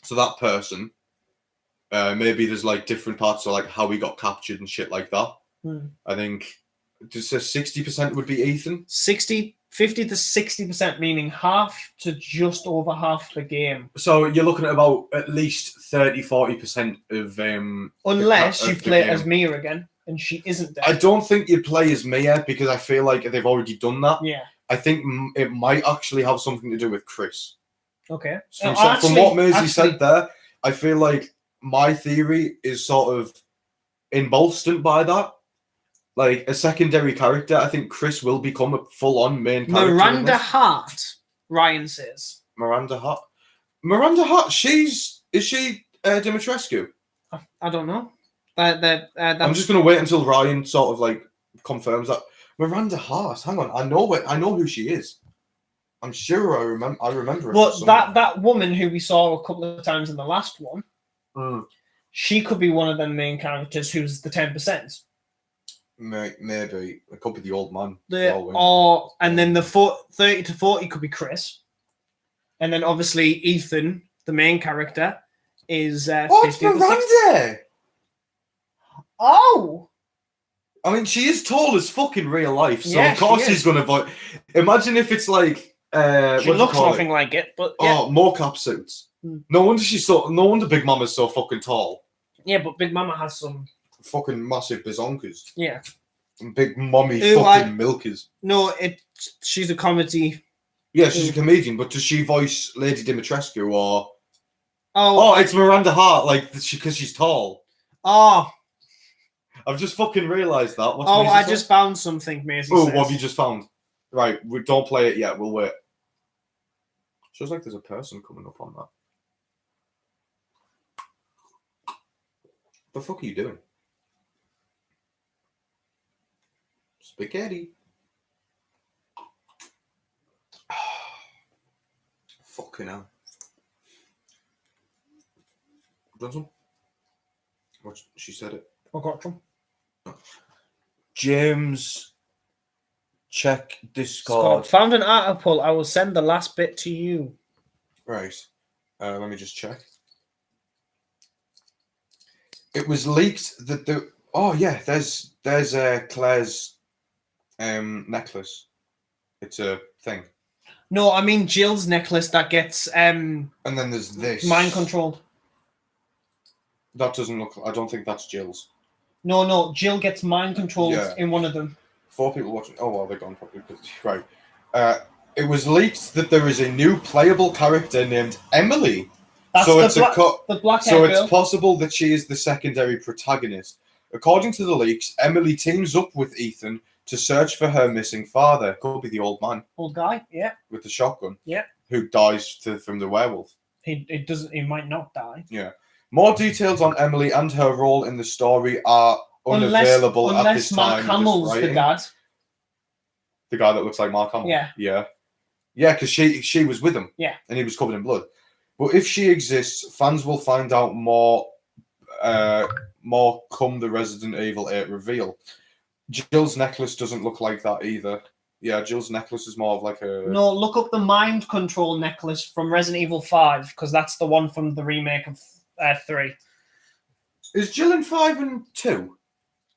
So that person, maybe there's like different parts of like how he got captured and shit like that. I think just 60% would be Ethan. 50 to 60%, meaning half to just over half the game. So you're looking at about at least 30-40% of Unless you the play game. as Mia again, and she isn't dead. I don't think you'd play as Mia because I feel like they've already done that. Yeah. I think it might actually have something to do with Chris. Okay. From Actually- what Maisie actually- said there, I feel like my theory is sort of emboldened by that. Like a secondary character, I think Chris will become a full-on main character. in Miranda this. Hart, Ryan says. Miranda Hart. Miranda Hart. Is she Dimitrescu? I don't know. I'm just gonna wait until Ryan sort of like confirms that. Miranda Hart. Hang on, I know who she is. I'm sure I remember. her But from that woman who we saw a couple of times in the last one, somewhere. she could be one of the main characters who's the 10%. Maybe it could be the old man. And then the 30 to 40 could be Chris. And then obviously Ethan, the main character, is What 50 to 60. Miranda? Oh! I mean, she is tall as fuck in real life, so Yeah, of course she he's is. gonna vote. Imagine if it's like She what do you looks call nothing it? like it, but yeah. Oh, mocap suits. No wonder Big Mama's so fucking tall. Yeah, but Big Mama has some. Fucking massive bazonkas. Yeah. And Big Mommy Who fucking milkers. No, she's a comedy. Yeah, she's a comedian, but does she voice Lady Dimitrescu or? Oh, Oh, it's Miranda Hart, like because she's tall. oh, I've just fucking realised that. What's oh! Maisie I say? just found something, Maisie Oh, says. what have you just found? Right, we don't play it yet. We'll wait. Feels like there's a person coming up on that. The fuck are you doing? Spaghetti. Fucking hell. Done some? What? She said it. I got some. James, check Scott, Discord. found an article. I will send the last bit to you. Right. Let me just check. It was leaked that the. Oh yeah, there's Claire's necklace. It's a thing. No, I mean Jill's necklace that gets And then there's this. mind controlled. That doesn't look. I don't think that's Jill's. No, Jill gets mind controlled Yeah. in one of them. 4 people watching. Oh well, they're gone probably. Right. It was leaked that there is a new playable character named Emily. That's So the it's the black So hair it's girl. possible that she is the secondary protagonist. According to the leaks, Emily teams up with Ethan to search for her missing father. Could be the old man Old guy, yeah. with the shotgun. Yeah. Who dies from the werewolf. He might not die. More details on Emily and her role in the story are unavailable at this Unless Mark time. Hamill's the dad. The guy that looks like Mark Hamill. Yeah. Yeah. Yeah, because she was with him. Yeah. And he was covered in blood. But if she exists, fans will find out more come the Resident Evil 8 reveal. Jill's necklace doesn't look like that either. Yeah, Jill's necklace is more of like a... No, look up the mind control necklace from Resident Evil 5, because that's the one from the remake of 3. Is Jill in 5 and 2?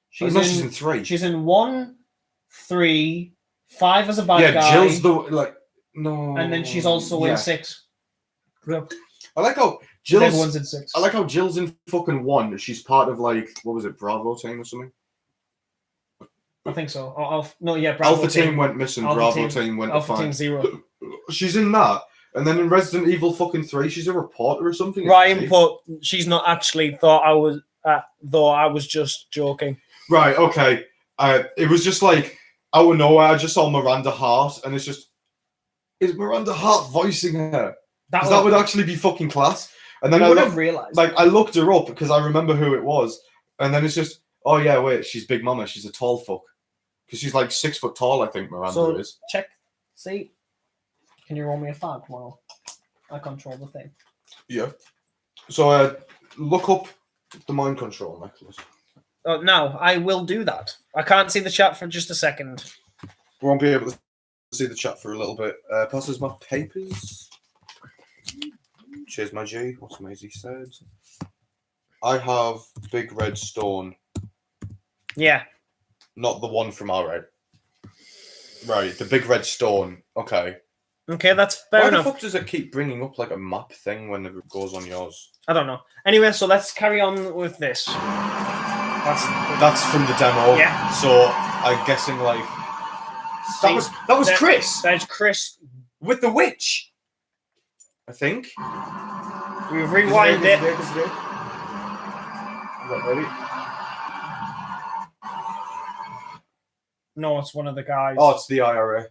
She's in 3. She's in 1, 3, 5 as a bad guy. Jill's the... No... And then she's also in 6. Yep. I like how Everyone's in 6. I like how Jill's in fucking 1. She's part of what was it, Bravo team or something? I think so. Bravo Alpha team went missing. Bravo team went to Alpha find. Team 0. She's in that, and then in Resident Evil fucking 3, she's a reporter or something. Ryan put she's not actually though I was just joking. Right. Okay. It was just like out of nowhere. I just saw Miranda Hart, and it's just is Miranda Hart voicing her? That would actually be fucking class. And then I would have realized. I looked her up because I remember who it was, and then it's just oh yeah, wait, she's Big Mama. She's a tall fuck. Because she's like 6 foot tall, I think Miranda is. Check. See? Can you roll me a fag while I control the thing? Yeah. So look up the mind control necklace. No, I will do that. I can't see the chat for just a second. We won't be able to see the chat for a little bit. Passes my papers. Cheers, my G. What's Maisie said? I have Big Red Stone. Yeah. Not the one from our red. Right, the Big Red Stone. Okay. Okay, that's fair enough. Why the fuck does it keep bringing up like a map thing whenever it goes on yours? I don't know. Anyway, so let's carry on with this. That's from the demo. Yeah. So I'm guessing like that was Chris. That's Chris With the witch. I think. We've rewind it. Ready? No, it's one of the guys. Oh, it's the IRA.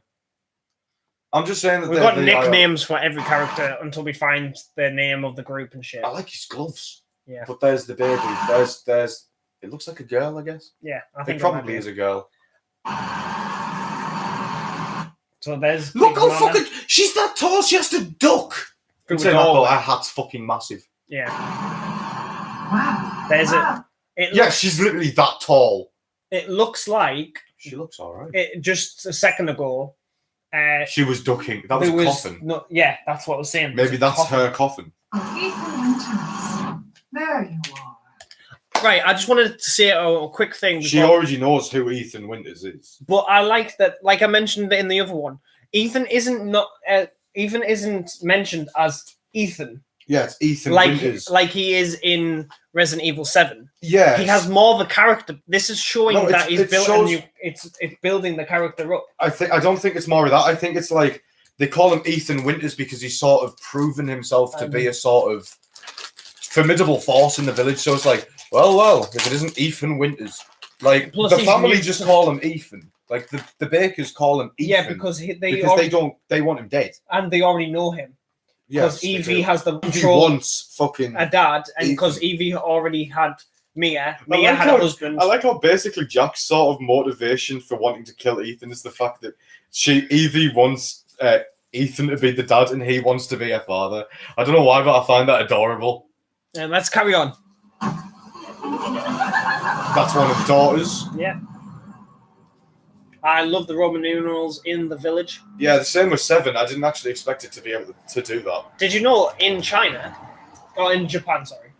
I'm just saying that We've got the nicknames for every character until we find the name of the group and shit. I like his gloves. Yeah. But there's the baby. There's. It looks like a girl, I guess. Yeah, I think It probably is a girl. So there's. Look Big how Mama. fucking. She's that tall. She has to duck. Good Saying with that, all but that. her hat's fucking massive. Yeah. Wow. There's wow. it. Yeah, she's literally that tall. It looks like She looks alright. it just a second ago. She was ducking. That was a coffin. No, yeah, that's what I was saying. Maybe that's her coffin. Oh, Ethan Winters. There you are. Right, I just wanted to say a quick thing. She before- already knows who Ethan Winters is. But I like that, like I mentioned in the other one, Ethan isn't mentioned as Ethan. Yeah, it's Ethan like Winters. like he is in Resident Evil 7. Yeah. He has more of a character. This is showing No, that he's it built shows- it's building the character up. I don't think it's more of that. I think it's like they call him Ethan Winters because he's sort of proven himself to be a sort of formidable force in the village. So it's like, well, if it isn't Ethan Winters, like Plus the he's family new just to- call him Ethan. Like the Bakers call him Ethan. Yeah, because they want him dead. and they already know him. Yes, Because Evie has the Evie control wants fucking a dad, and Ethan. because Evie already had Mia like had a husband. I like how basically Jack's sort of motivation for wanting to kill Ethan is the fact that Evie wants Ethan to be the dad and he wants to be her father. I don't know why, but I find that adorable. Let's carry on. That's one of the daughters. Yeah. I love the Roman numerals in the village. Yeah, the same with 7. I didn't actually expect it to be able to do that. Did you know in China, or in Japan, sorry,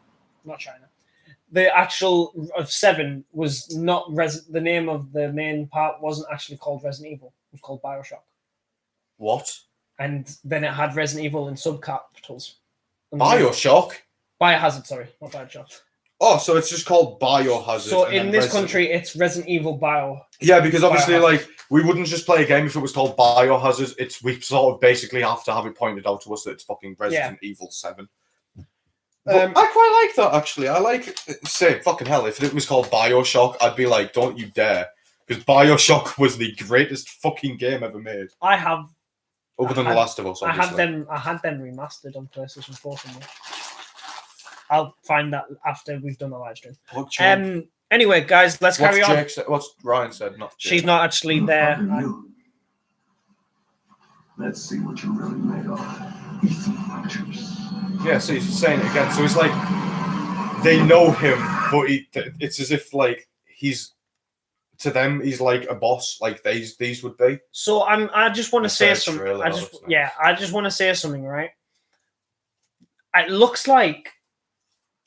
not China, the actual of 7 was not the name of the main part wasn't actually called Resident Evil. It was called BioShock. What? And then it had Resident Evil in subcapitals. BioShock? Biohazard, sorry, not BioShock. Oh, so it's just called Biohazard. So in this country, it's Resident Evil Bio. Yeah, because obviously, Biohazard. like, we wouldn't just play a game if it was called Biohazard. We sort of basically have to have it pointed out to us that it's fucking Resident Evil 7. I quite like that, actually. I like, say, fucking hell, if it was called BioShock, I'd be like, don't you dare. Because BioShock was the greatest fucking game ever made. I have. Other than The Last of Us, obviously. I had them remastered on PlayStation 4 somewhere. I'll find that after we've done the live stream. Anyway, guys, let's carry on. What's Ryan said? Not Jake. She's not actually there. Let's see what you're really made of. Ethan Winters. Yeah, so he's saying it again. So it's like they know him, but it's as if like he's to them he's like a boss, like these would be. So I just want to say something. Really I just want to say something, right? It looks like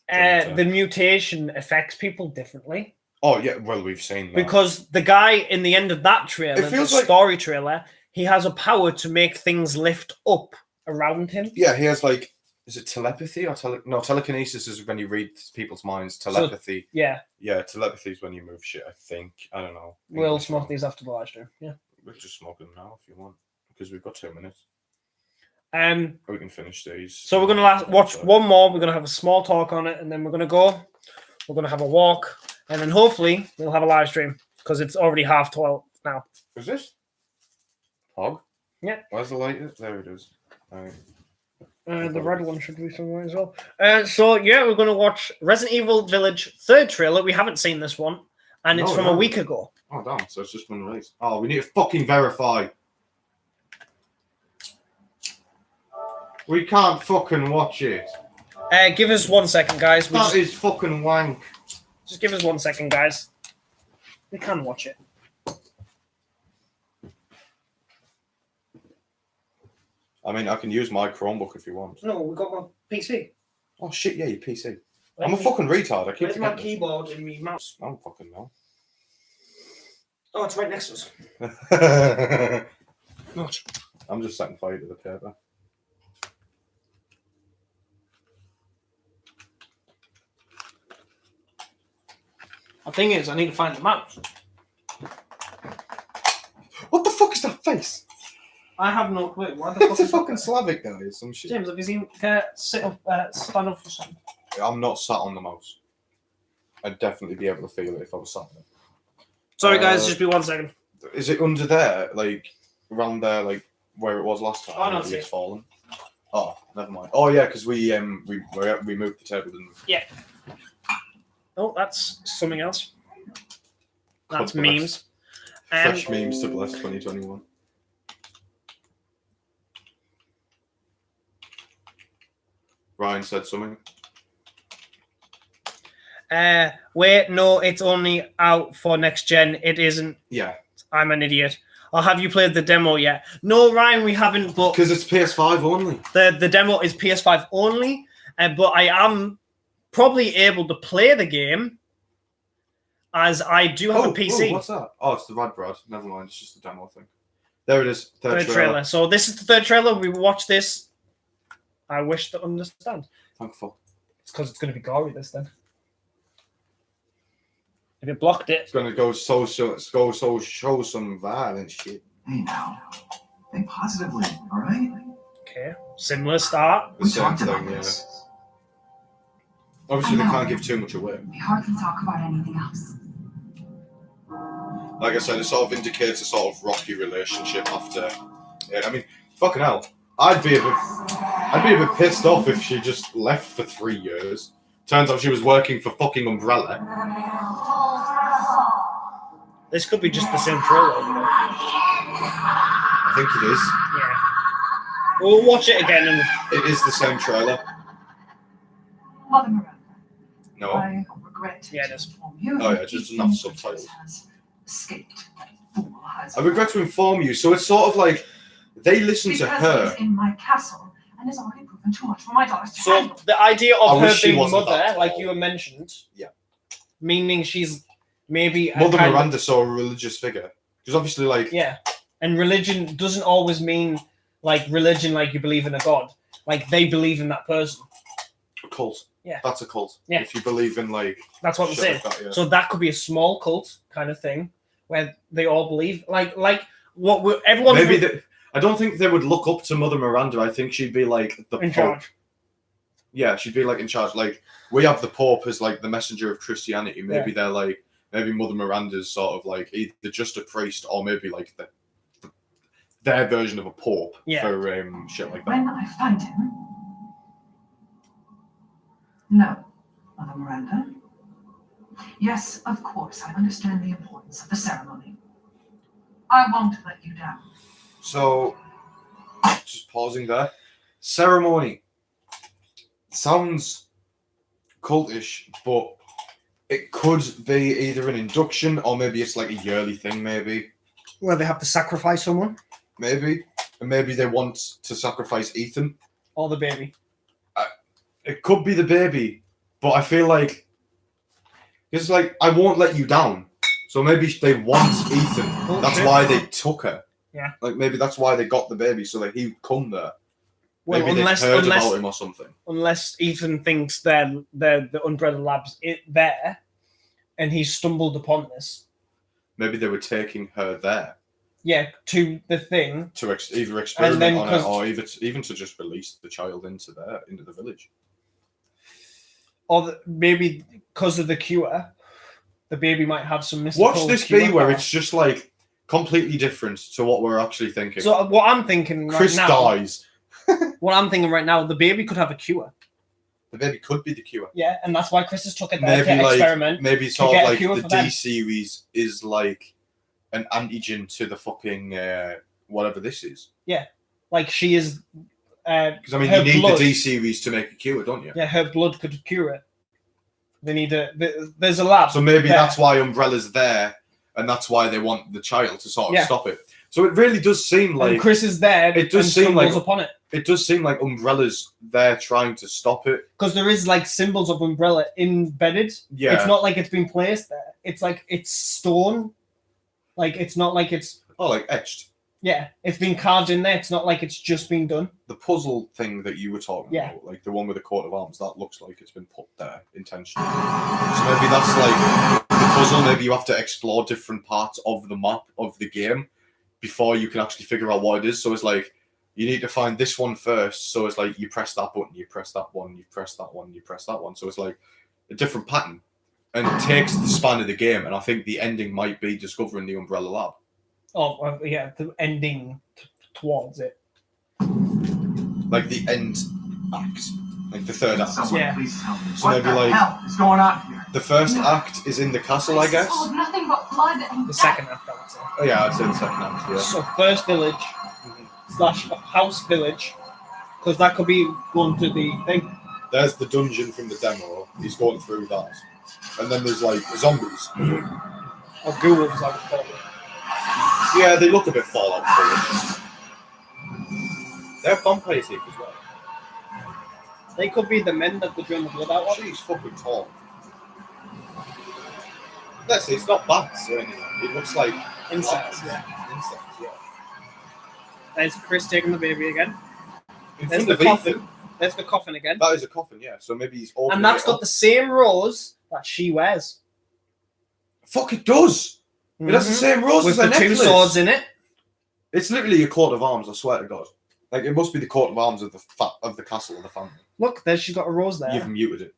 the mutation affects people differently. Oh yeah, well we've seen that. Because the guy in the end of that trailer, the story trailer, he has a power to make things lift up around him. Yeah, he has like, is it telepathy or telekinesis is when you read people's minds. Telepathy. So, yeah. Yeah, telepathy is when you move shit. I think. I don't know. We'll smoke these after the live stream. Yeah. We'll just smoke them now if you want, because we've got 2 minutes. Or we can finish these. So we're gonna watch one more. We're gonna have a small talk on it, and then we're gonna go. We're gonna have a walk, and then hopefully we'll have a live stream because it's already 12:30 now. Is this Hog? Yeah. Where's the light? There it is. The red one should be somewhere as well. So yeah, we're gonna watch Resident Evil Village 3rd trailer. We haven't seen this one, and it's from a week ago. Oh damn! So it's just been released. Oh, we need to fucking verify. We can't fucking watch it. Give us 1 second, guys. That is fucking wank. Just give us 1 second, guys. We can watch it. I mean, I can use my Chromebook if you want. No, we got my PC. Oh shit! Yeah, your PC. I'm a fucking retard. I keep Where's my keyboard and my mouse? I don't fucking know. Oh, it's right next to us. Not. I'm just setting fire to the paper. The thing is, I need to find the mouse. What the fuck is that face? I have no clue. What the It's a fucking Slavic guy or some shit. James, have you seen sit up, stand up for something? I'm not sat on the mouse. I'd definitely be able to feel it if I was sat there. Sorry, guys, just be 1 second. Is it under there, like around there, like where it was last time? Oh no, it's fallen. Oh, never mind. Oh yeah, because we moved the table, didn't we? Yeah. Oh, that's something else. That's memes. Fresh memes to bless 2021. Ryan said something. Wait, no, it's only out for next gen. It isn't. Yeah. I'm an idiot. Or have you played the demo yet? No, Ryan, we haven't. But because it's PS5 only. The demo is PS5 only, but I am probably able to play the game as I do have a PC. Oh, what's that? Oh, it's the Rad Brad. Never mind. It's just the demo thing. There it is. Third trailer. So this is the third trailer. We watched this. I wish to understand. Thankful. It's because it's going to be gory this then. If it blocked it, it's going to go show some violent shit. Hey now, think positively, all right? Okay, similar start. We talked about this. Obviously, they can't give too much away. We hardly talk about anything else. Like I said, it sort of indicates a sort of rocky relationship after. Yeah, I mean, fucking hell, I'd be a bit pissed off if she just left for 3 years. Turns out she was working for fucking Umbrella. This could be just the same trailer. I think it is. Yeah. We'll watch it again and It is the same trailer. Mother Miranda, No. I regret Yeah, it to is. inform you Oh, that yeah, just Ethan enough Winters subtitles. has escaped. That fool has I regret to inform you. So it's sort of like they listen to because her. he's in my castle and has already proven too much for my daughters to so handle. the idea I of her wish she being wasn't mother, that like tall. you mentioned, Yeah. meaning she's maybe a Mother kind of- Miranda saw a religious figure. Because obviously, like, yeah, and religion doesn't always mean like religion, like you believe in a god. Like they believe in that person. a cult. Yeah. That's a cult. Yeah. If you believe in, like, That's what I'm shit saying. like that, yeah. So that could be a small cult kind of thing where they all believe, like what everyone Maybe I don't think they would look up to Mother Miranda. I think she'd be like the in Pope. charge. Yeah, she'd be like in charge. Like we have the Pope as like the messenger of Christianity. Maybe they're like maybe Mother Miranda's sort of like either just a priest or maybe like their version of a Pope for shit like that. When I find him. No, Mother Miranda. Yes, of course, I understand the importance of the ceremony. I won't let you down. So, just pausing there. Ceremony sounds cultish, but it could be either an induction or maybe it's like a yearly thing. Maybe, Where they have to sacrifice someone and maybe they want to sacrifice Ethan. or the baby. It could be the baby, but I feel like it's like I won't let you down. So maybe they want Ethan. Oh, That's shit. why they took her. Yeah. Like maybe that's why they got the baby so that he'd come there. Well, Maybe unless they've heard about him or something. unless Ethan thinks they're the Umbrella Labs there, and he stumbled upon this. Maybe they were taking her there Yeah, to the thing. to either experiment then on her 'cause- or even to just release the child into the village. Or maybe because of the cure, the baby might have some mystical Watch this cure be where power. it's just like completely different to what we're actually thinking. So what I'm thinking right Chris now, dies. what I'm thinking right now, the baby could have a cure. The baby could be the cure. Yeah, and that's why Chris has took it there Maybe to like experiment. maybe sort get of a like cure the for D them. series is like an antigen to the fucking whatever this is. Like she is. Because I mean, her you need blood, the D series to make a cure, don't you? Yeah, her blood could cure it. They need there's a lab. So maybe there. that's why Umbrella's there, and that's why they want the child to sort of Yeah. stop it. So it really does seem And like Chris is there. it does and seem like- stumbles upon it it does seem like Umbrella's there trying to stop it. because there is like symbols of Umbrella embedded. Yeah. It's not like it's been placed there. It's like it's stone. Like it's not like it's like etched. it's been carved in there. It's not like it's just been done. The puzzle thing that you were talking Yeah. about, like the one with the coat of arms, that looks like it's been put there intentionally. So maybe that's like the puzzle. Maybe you have to explore different parts of the map of the game before you can actually figure out what it is. So it's like you need to find this one first. So it's like you press that button, you press that one, you press that one, you press that one. So it's like a different pattern, and it takes the span of the game. And I think the ending might be discovering the Umbrella Lab. Oh yeah, the ending towards it. Like the end act, like the third act. Someone Yeah. please tell me. So what maybe the like- hell is going on here? The first act is in the castle, I This is guess. full of nothing but blood and The death. second act, I would say. Oh yeah, I'd say the second act. Yeah. So first village / house village, because that could be going to the thing. There's the dungeon from the demo. He's going through that, and then there's like zombies. Or ghouls, I would call it. Yeah, they look a bit Fallout 4. They're vampire thief as well. They could be the men that they're doing the blood out of. She's fucking tall. Let's see, it's not bats or anything. It looks like Insects, flies. Insects, yeah. There's Chris taking the baby again. In There's front the of coffin. Ethan, There's the coffin again. that is a coffin, yeah. So maybe he's opening And that's it got up. the same rose that she wears. Fuck, it does! It has the same rose With as the a two necklace. swords in it. It's literally a coat of arms, I swear to God. Like, it must be the coat of arms of the castle of the family. Look, there she's got a rose there. You've muted it.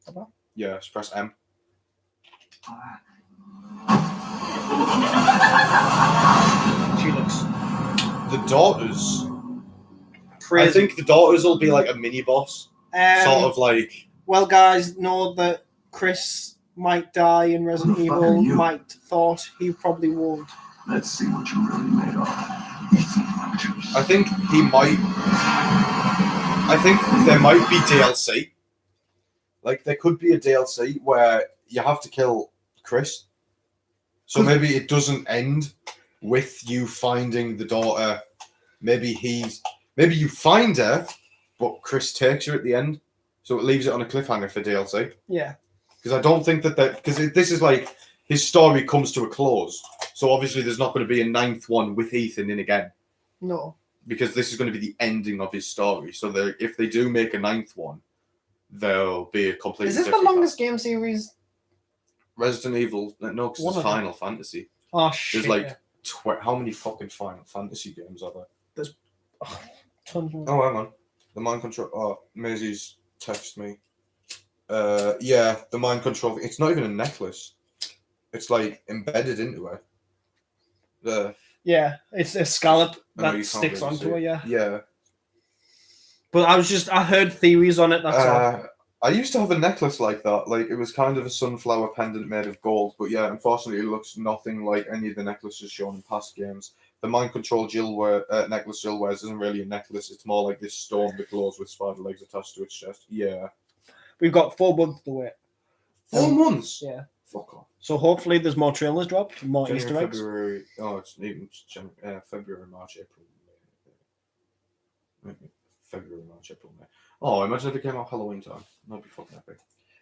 Have I? Yeah, just press M. She looks The daughters. crazy. I think the daughters will be like a mini boss. Sort of like. well, guys, know that Chris might die in Resident Who the fuck Evil. are you? Mike thought he probably won't. Let's see what you really made of. I think he might. I think there might be DLC. Like, there could be a DLC where you have to kill Chris. So maybe it doesn't end with you finding the daughter. Maybe you find her, but Chris takes her at the end. So it leaves it on a cliffhanger for DLC. Yeah. Because I don't think because this is like his story comes to a close. So obviously there's not going to be a 9th one with Ethan in again. No. Because this is going to be the ending of his story. So if they do make a 9th one, there'll be a completely Is this the different longest game series? Resident Evil? No, because One it's of them. Final Fantasy. Oh, shit. There's like how many fucking Final Fantasy games are there? Tons more. Oh, hang on. The mind control. Oh, Maisie's texted me. Yeah, the mind control. It's not even a necklace. It's like embedded into her. Yeah, it's a scallop I know that you can't sticks really onto see her, it. yeah. Yeah. But I heard theories on it, that's all. I used to have a necklace like that. Like, it was kind of a sunflower pendant made of gold. But yeah, unfortunately, it looks nothing like any of the necklaces shown in past games. The mind control necklace Jill wears isn't really a necklace. It's more like this stone that glows with spider legs attached to its chest. Yeah. We've got 4 months to wait. 4 months? Yeah. Fuck off. So hopefully there's more trailers dropped, more January, Easter eggs. February. Oh, it's even February, March, April, May. February, March, April, May. Oh, imagine if it came out Halloween time. That'd be fucking epic.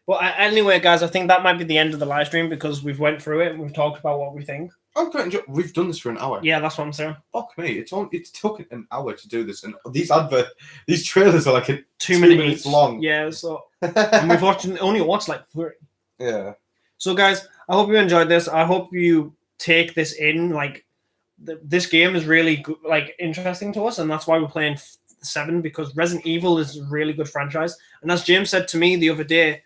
But anyway, guys, I think that might be the end of the live stream because we've went through it and we've talked about what we think. Okay, we've done this for an hour. Yeah, that's what I'm saying. Fuck me, it took an hour to do this, and these trailers are like 2 minutes long. Yeah, so and we've only watched like 3. Yeah. So, guys, I hope you enjoyed this. I hope you take this in. Like, this game is really good, like interesting to us, and that's why we're playing 7 because Resident Evil is a really good franchise. And as James said to me the other day,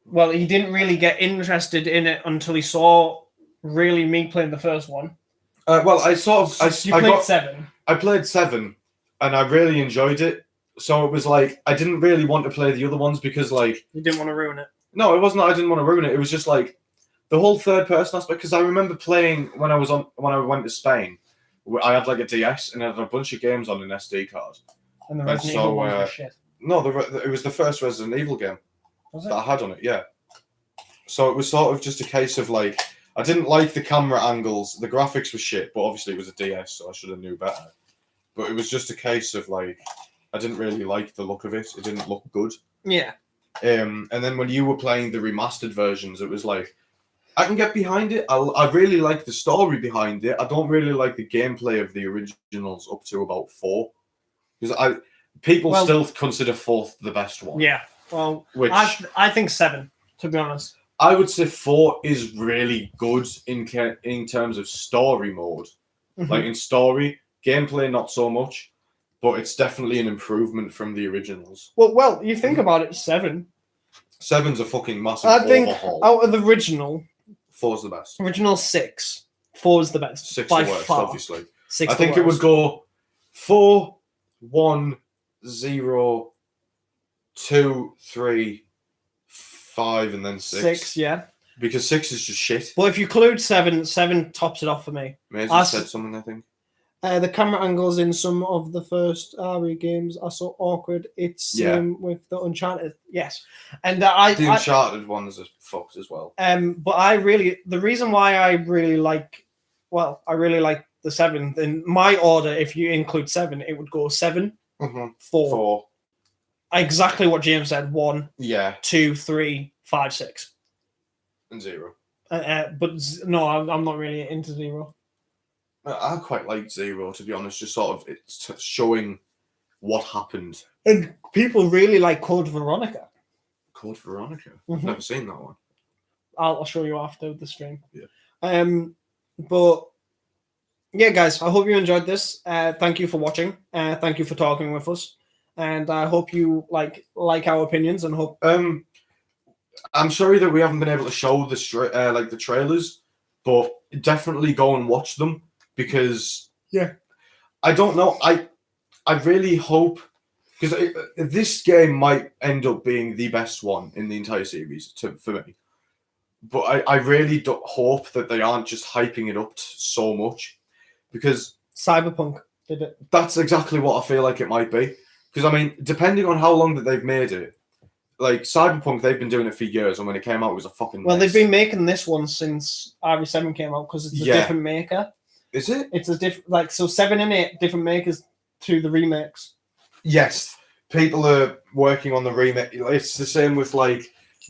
well, he didn't really get interested in it until he saw really me playing the first one. Well, I played 7. I played 7, and I really enjoyed it. So it was like I didn't really want to play the other ones because, like, You didn't want to ruin it. no, it wasn't that I didn't want to ruin it. It was just like the whole third person aspect. Because I remember playing when I went to Spain. I had like a DS and I had a bunch of games on an SD card. And the Resident Evil ones were shit. No, it was the first Resident Evil game Was that it? I had on it. Yeah. So it was sort of just a case of like I didn't like the camera angles. The graphics were shit, but obviously it was a DS, so I should have knew better. But it was just a case of like I didn't really like the look of it. It didn't look good. Yeah. And then when you were playing the remastered versions, it was like I can get behind it. I really like the story behind it. I don't really like the gameplay of the originals up to about 4, because people still consider 4th the best one. Yeah. Well, Which I think 7, to be honest. I would say 4 is really good in terms of story mode. Like in story, gameplay not so much. But it's definitely an improvement from the originals. Well, you think about it, 7. 7's a fucking massive I think overhaul. out of the original 4's the best. 6. 4 is the best. 6 by the worst, far. obviously. 6 I think it would go 4, 1, 0, 2, 3, 5, and then 6. 6, yeah. Because 6 is just shit. But if you include 7, 7 tops it off for me. Maisie said something, I think. The camera angles in some of the first RE games are so awkward. It's with the Uncharted, yes, and The Uncharted ones are fucked as well. But the reason why I really like the 7th in my order. If you include 7, it would go 7, 4. Exactly what James said. 1, 2, 3, 5, 6, and 0. But no, I'm not really into 0. I quite like 0, to be honest. Just sort of it's showing what happened. And people really like Code Veronica. Code Veronica? Mhm. Never seen that one. I'll show you after the stream. Yeah. But yeah, guys, I hope you enjoyed this. Thank you for watching. Thank you for talking with us, and I hope you like our opinions and hope. I'm sorry that we haven't been able to show the trailers, but definitely go and watch them because I don't know. I really hope, because this game might end up being the best one in the entire series for me. But I really hope that they aren't just hyping it up so much, because Cyberpunk did it. that's exactly what I feel like it might be. Because, I mean, depending on how long that they've made it, like, Cyberpunk, they've been doing it for years, and when it came out, it was a fucking Well, mess. they've been making this one since RE7 came out because it's a different maker. Is it? It's a different, like, so 7 and 8 different makers to the remakes. Yes. People are working on the remake. It's the same with, like,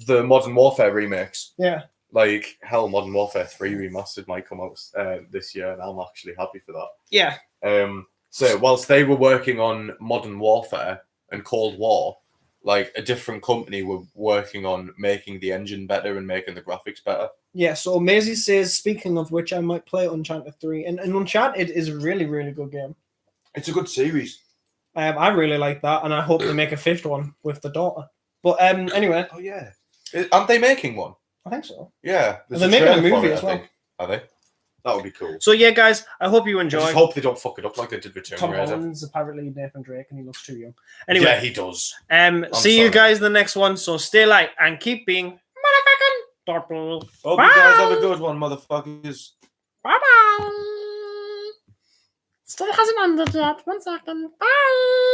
the Modern Warfare remakes. Yeah. Like, hell, Modern Warfare 3 Remastered might come out this year, and I'm actually happy for that. Yeah. So, whilst they were working on Modern Warfare and Cold War, like, a different company were working on making the engine better and making the graphics better. Yeah, so Maisie says, speaking of which, I might play Uncharted 3. And Uncharted is a really, really good game. It's a good series. I really like that, and I hope they make a 5th one with the daughter. But anyway. Oh, yeah. Aren't they making one? I think so. Yeah. They're making a movie as well. Are they? That would be cool. So yeah, guys, I hope you I enjoy. just hope they don't fuck it up like they did with Tomb Tom Raider. Holland's apparently Nathan Drake, and he looks too young. Anyway, Yeah, he does. see you sorry. guys in the next one. So stay light and keep being motherfucking purple. Hope Bye. you guys have a good one, motherfuckers. Bye bye. Still hasn't ended yet. 1 second. Bye.